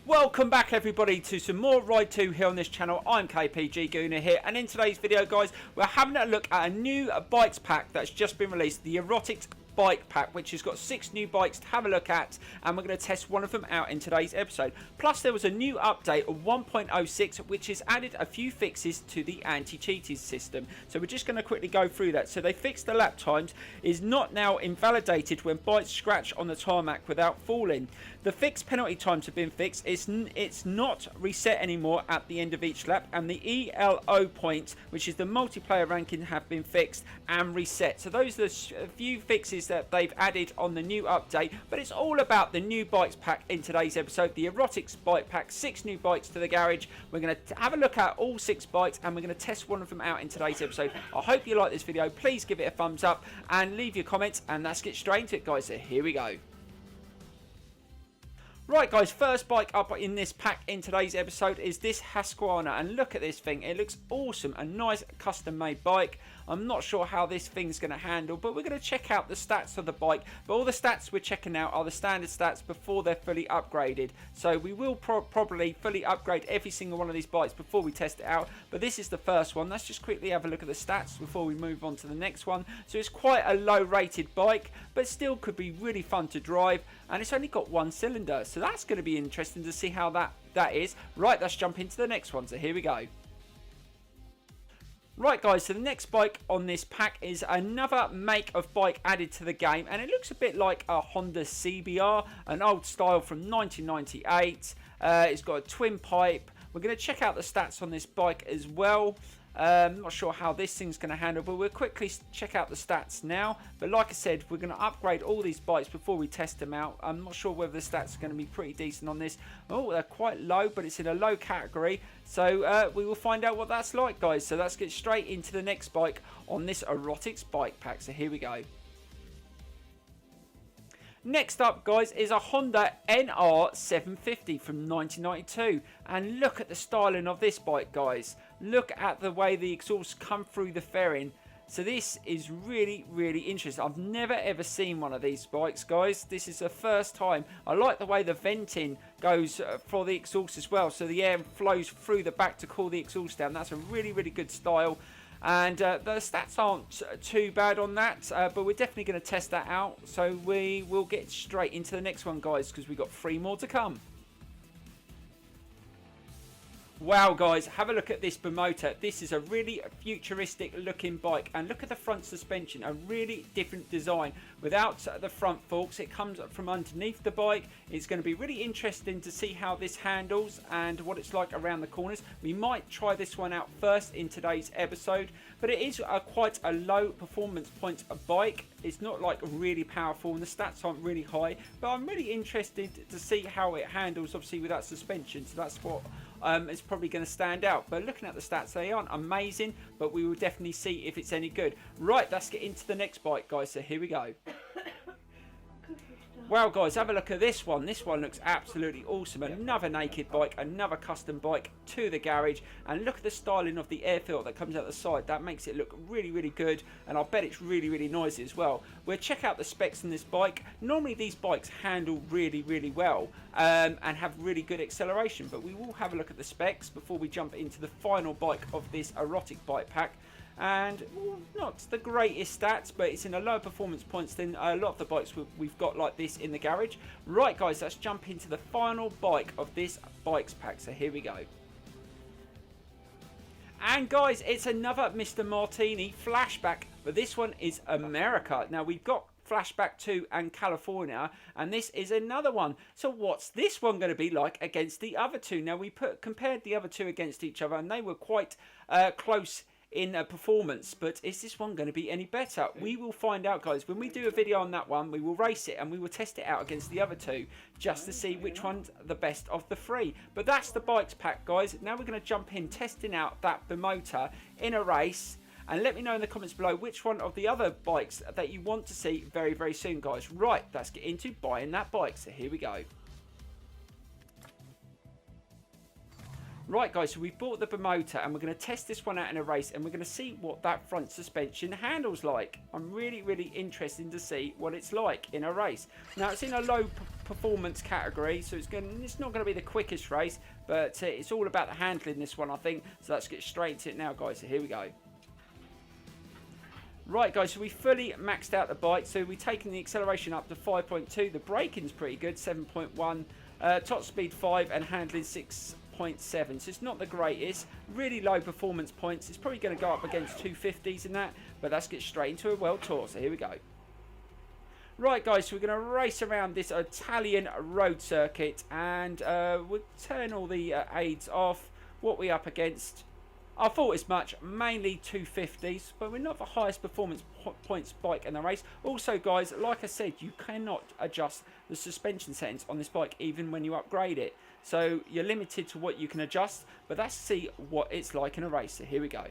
Welcome back everybody to some more Ride 2 here on this channel. I'm KPG-GOONER here, and in today's video guys we're having a look at a new bikes pack that's just been released, the Erotics bike pack, which has got 6 new bikes to have a look at, and we're going to test one of them out in today's episode. Plus there was a new update of 1.06 which has added a few fixes to the anti-cheating system, so we're just going to quickly go through that. So they fixed the lap times is not now invalidated when bikes scratch on the tarmac without falling. The fixed penalty times have been fixed. It's not reset anymore at the end of each lap, and the ELO points, which is the multiplayer ranking, have been fixed and reset. So those are the few fixes that they've added on the new update, but it's all about the new bikes pack in today's episode, the Erotics bike pack. 6 new bikes to the garage. We're going to have a look at all 6 bikes and we're going to test one of them out in today's episode. I hope you like this video. Please give it a thumbs up and leave your comments, and let's get straight into it guys. So here we go. Right guys, first bike up in this pack in today's episode is this Husqvarna, and look at this thing. It looks awesome, a nice custom made bike. I'm not sure how this thing's going to handle, but we're going to check out the stats of the bike. But all the stats we're checking out are the standard stats before they're fully upgraded. So we will probably fully upgrade every single one of these bikes before we test it out. But this is the first one. Let's just quickly have a look at the stats before we move on to the next one. So it's quite a low rated bike, but still could be really fun to drive, and it's only got 1 cylinder. So that's going to be interesting to see how that is. Right, let's jump into the next one. So here we go. Right guys, so the next bike on this pack is another make of bike added to the game, and it looks a bit like a Honda CBR, an old style from 1998. It's got a twin pipe. We're going to check out the stats on this bike as well. Not sure how this thing's going to handle, but we'll quickly check out the stats now. But like I said, we're going to upgrade all these bikes before we test them out. I'm not sure whether the stats are going to be pretty decent on this. Oh, they're quite low, but it's in a low category, so we will find out what that's like guys. So let's get straight into the next bike on this Erotics bike pack. So here we go. Next up guys is a Honda NR750 from 1992, and look at the styling of this bike guys. Look at the way the exhaust come through the fairing. So this is really interesting. I've never ever seen one of these bikes guys. This is the first time. I like the way the venting goes for the exhaust as well, so the air flows through the back to cool the exhaust down. That's a really good style. And the stats aren't too bad on that, but we're definitely going to test that out. So we will get straight into the next one guys, because we've got 3 more to come. Wow guys, have a look at this Bimota. This is a really futuristic looking bike, and look at the front suspension, a really different design. Without the front forks, it comes from underneath the bike. It's going to be really interesting to see how this handles and what it's like around the corners. We might try this one out first in today's episode, but it is quite a low performance point bike. It's not like really powerful, and the stats aren't really high, but I'm really interested to see how it handles obviously without suspension. So that's what it's probably going to stand out. But looking at the stats, they aren't amazing, but we will definitely see if it's any good. Right, let's get into the next bike guys. So here we go. Wow guys, have a look at this one. This one looks absolutely awesome. Another naked bike, another custom bike to the garage, and look at the styling of the Airfield that comes out the side. That makes it look really good, and I'll bet it's really noisy as well. We'll check out the specs on this bike. Normally these bikes handle really well and have really good acceleration, but we will have a look at the specs before we jump into the final bike of this Erotic bike pack. And well, not the greatest stats, but it's in a lower performance points than a lot of the bikes we've got like this in the garage. Right guys, let's jump into the final bike of this bikes pack. So here we go. And guys, it's another Mr. Martini flashback, but this one is America. Now we've got Flashback 2 and California, and this is another one. So what's this one going to be like against the other two? Now we compared the other two against each other, and they were quite close in performance, but is this one going to be any better? We will find out guys. When we do a video on that one, we will race it and we will test it out against the other two just to see which one's the best of the 3. But that's the bikes pack guys. Now we're going to jump in testing out that Bimota in a race, and let me know in the comments below which one of the other bikes that you want to see very soon guys. Right, let's get into buying that bike. So here we go. Right guys, so we've bought the Bimota and we're going to test this one out in a race, and we're going to see what that front suspension handles like. I'm really interested to see what it's like in a race. Now it's in a low performance category, so it's not going to be the quickest race, but it's all about the handling this one, I think. So let's get straight into it now, guys. So here we go. Right, guys, so we fully maxed out the bike. So we've taken the acceleration up to 5.2. The braking's pretty good, 7.1. Top speed 5 and handling 6.7. So it's not the greatest. Really low performance points. It's probably going to go up against 250s in that. But let's get straight into a world tour. So here we go. Right, guys, so we're going to race around this Italian road circuit. And we'll turn all the aids off. What we up against? I thought as much, mainly 250s, but we're not the highest performance points bike in the race. Also, guys, like I said, you cannot adjust the suspension settings on this bike even when you upgrade it. So you're limited to what you can adjust, but let's see what it's like in a race. So here we go.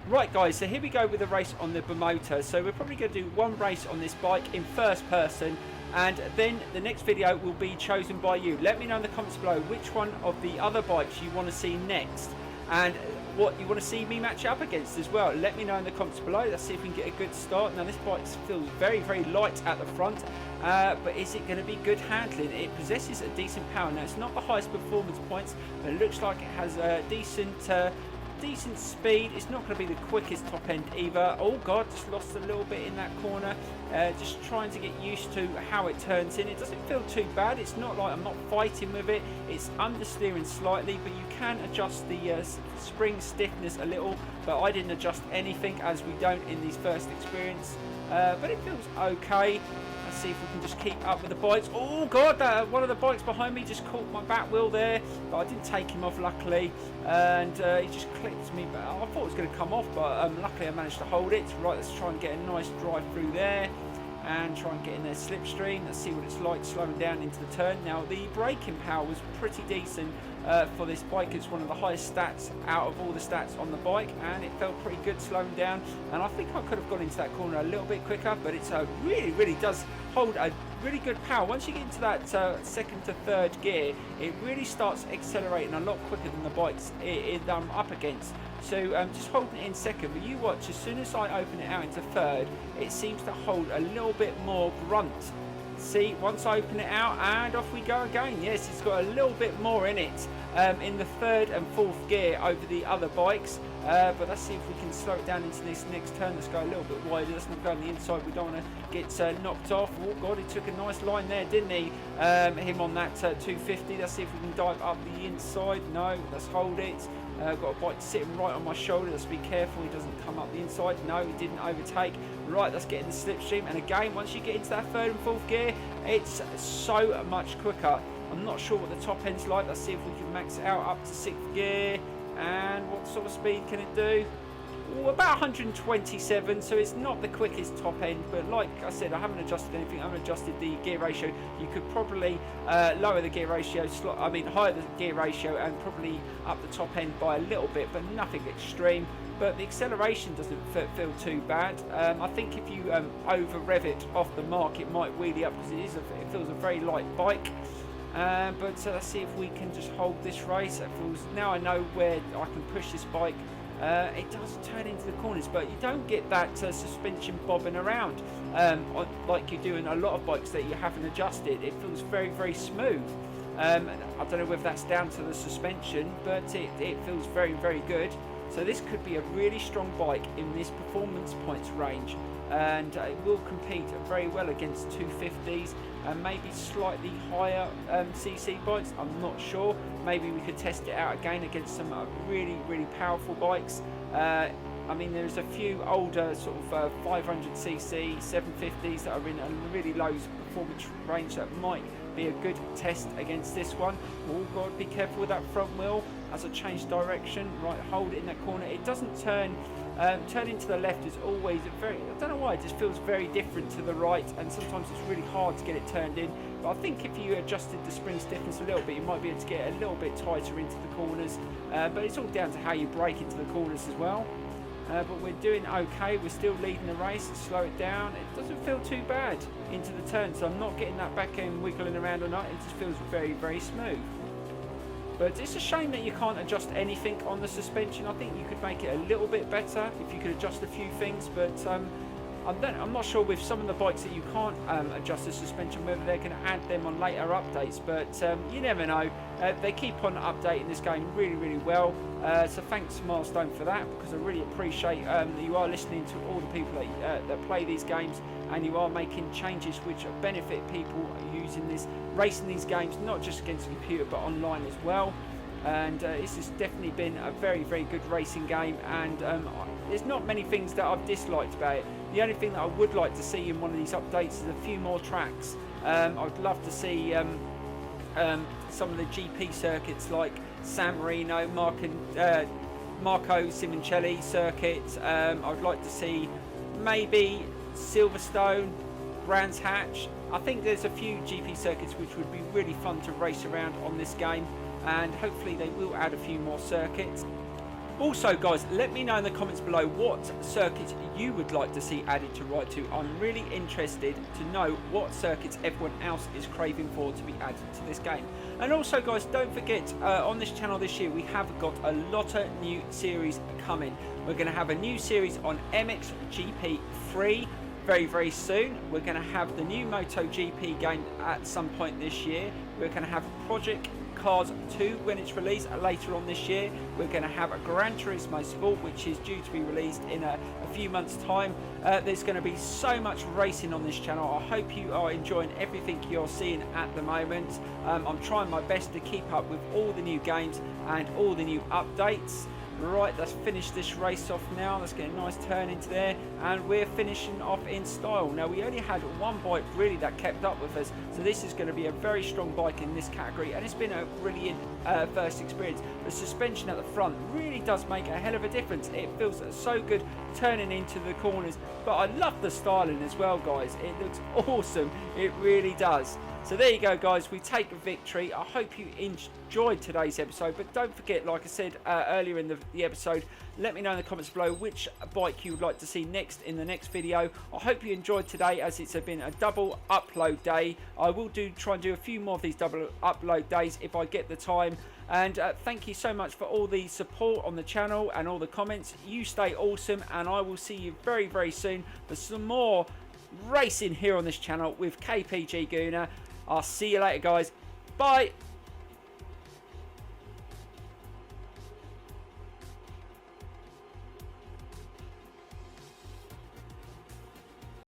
Right, guys, so here we go with the race on the Bimota. So we're probably going to do one race on this bike in first person, and then the next video will be chosen by you. Let me know in the comments below which one of the other bikes you want to see next, and what you want to see me match up against as well. Let me know in the comments below. Let's see if we can get a good start. Now this bike feels very, very light at the front, but is it going to be good handling? It possesses a decent power. Now it's not the highest performance points, but it looks like it has a decent speed. It's not going to be the quickest top end either. Oh god, just lost a little bit in that corner. Just trying to get used to how it turns in. It doesn't feel too bad. It's not like I'm not fighting with it. It's understeering slightly, but you can adjust the spring stiffness a little, but I didn't adjust anything, as we don't in these first experience. But it feels okay. Let's see if we can just keep up with the bikes. Oh god, one of the bikes behind me just caught my back wheel there, but I didn't take him off, luckily, and he just clipped me. But I thought it was going to come off, but luckily I managed to hold it. Right, let's try and get a nice drive through there and try and get in their slipstream. Let's see what it's like slowing down into the turn. Now the braking power was pretty decent for this bike. It's one of the highest stats out of all the stats on the bike, and it felt pretty good slowing down, and I think I could have got into that corner a little bit quicker, but it's really does hold a really good power. Once you get into that second to third gear, it really starts accelerating a lot quicker than the bikes I'm up against. So just holding it in second, but you watch, as soon as I open it out into third, it seems to hold a little bit more grunt. See, once I open it out, and off we go again. Yes, it's got a little bit more in it in the third and fourth gear over the other bikes. But let's see if we can slow it down into this next turn. Let's go a little bit wider. Let's not go on the inside. We don't want to get knocked off. Oh god, he took a nice line there, didn't he? Him on that 250. Let's see if we can dive up the inside. No, let's hold it. Got a bike sitting right on my shoulder. Let's be careful he doesn't come up the inside. No, he didn't overtake. Right, let's get in the slipstream. And again, once you get into that third and fourth gear, it's so much quicker. I'm not sure what the top end's like. Let's see if we can max it out up to sixth gear. And what sort of speed can it do? Oh, about 127, so it's not the quickest top end, but like I said, I haven't adjusted anything. I haven't adjusted the gear ratio. You could probably lower the gear ratio, higher the gear ratio, and probably up the top end by a little bit, but nothing extreme. But the acceleration doesn't feel too bad. I think if you over rev it off the mark, it might wheelie up, because it feels a very light bike. But let's see if we can just hold this race. Now I know where I can push this bike. It does turn into the corners, but you don't get that suspension bobbing around like you do in a lot of bikes that you haven't adjusted. It feels very smooth. I don't know whether that's down to the suspension, but it feels very good. So this could be a really strong bike in this performance points range, and it will compete very well against 250s and maybe slightly higher CC bikes. I'm not sure. Maybe we could test it out again against some really powerful bikes. I mean, there's a few older sort of 500cc 750s that are in a really low performance range that might be a good test against this one. Oh god, be careful with that front wheel as I change direction. Right, hold it in that corner. It doesn't turn turning to the left is always I don't know why, it just feels very different to the right, and sometimes it's really hard to get it turned in. But I think if you adjusted the spring stiffness a little bit, you might be able to get a little bit tighter into the corners, but it's all down to how you brake into the corners as well. But we're doing okay. We're still leading the race. Let's slow it down. It doesn't feel too bad into the turn, so I'm not getting that back end wiggling around or not. It just feels very smooth. But it's a shame that you can't adjust anything on the suspension. I think you could make it a little bit better if you could adjust a few things, but I'm not sure with some of the bikes that you can't adjust the suspension, whether they're going to add them on later updates, but you never know. They keep on updating this game really well, so thanks Milestone for that, because I really appreciate that you are listening to all the people that play these games, and you are making changes which benefit people using this, racing these games, not just against the computer but online as well. And this has definitely been a very good racing game, and there's not many things that I've disliked about it. The only thing that I would like to see in one of these updates is a few more tracks. I'd love to see some of the GP circuits like San Marino, Marco Simoncelli circuits. I'd like to see maybe Silverstone, Brands Hatch. I think there's a few GP circuits which would be really fun to race around on this game, and hopefully they will add a few more circuits. Also guys, let me know in the comments below what circuits you would like to see added to Ride 2. I'm really interested to know what circuits everyone else is craving for to be added to this game. And also guys, don't forget, on this channel this year we have got a lot of new series coming. We're going to have a new series on MXGP3 very soon. We're going to have the new MotoGP game at some point this year. We're going to have Project Cars 2 when it's released later on this year. We're going to have a Gran Turismo Sport, which is due to be released in a few months time. There's going to be so much racing on this channel. I hope you are enjoying everything you're seeing at the moment. I'm trying my best to keep up with all the new games and all the new updates. Right, let's finish this race off now. Let's get a nice turn into there, and we're finishing off in style. Now, we only had one bike really that kept up with us, so this is going to be a very strong bike in this category, and it's been a brilliant first experience. The suspension at the front really does make a hell of a difference. It feels so good turning into the corners, but I love the styling as well, guys. It looks awesome, it really does. So there you go guys, we take a victory. I hope you enjoyed today's episode, but don't forget, like I said earlier in the episode, let me know in the comments below which bike you would like to see next in the next video. I hope you enjoyed today, as it's been a double upload day. I will try and do a few more of these double upload days if I get the time. And thank you so much for all the support on the channel and all the comments. You stay awesome, and I will see you very soon for some more racing here on this channel with KPG-GOONER. I'll see you later guys. Bye.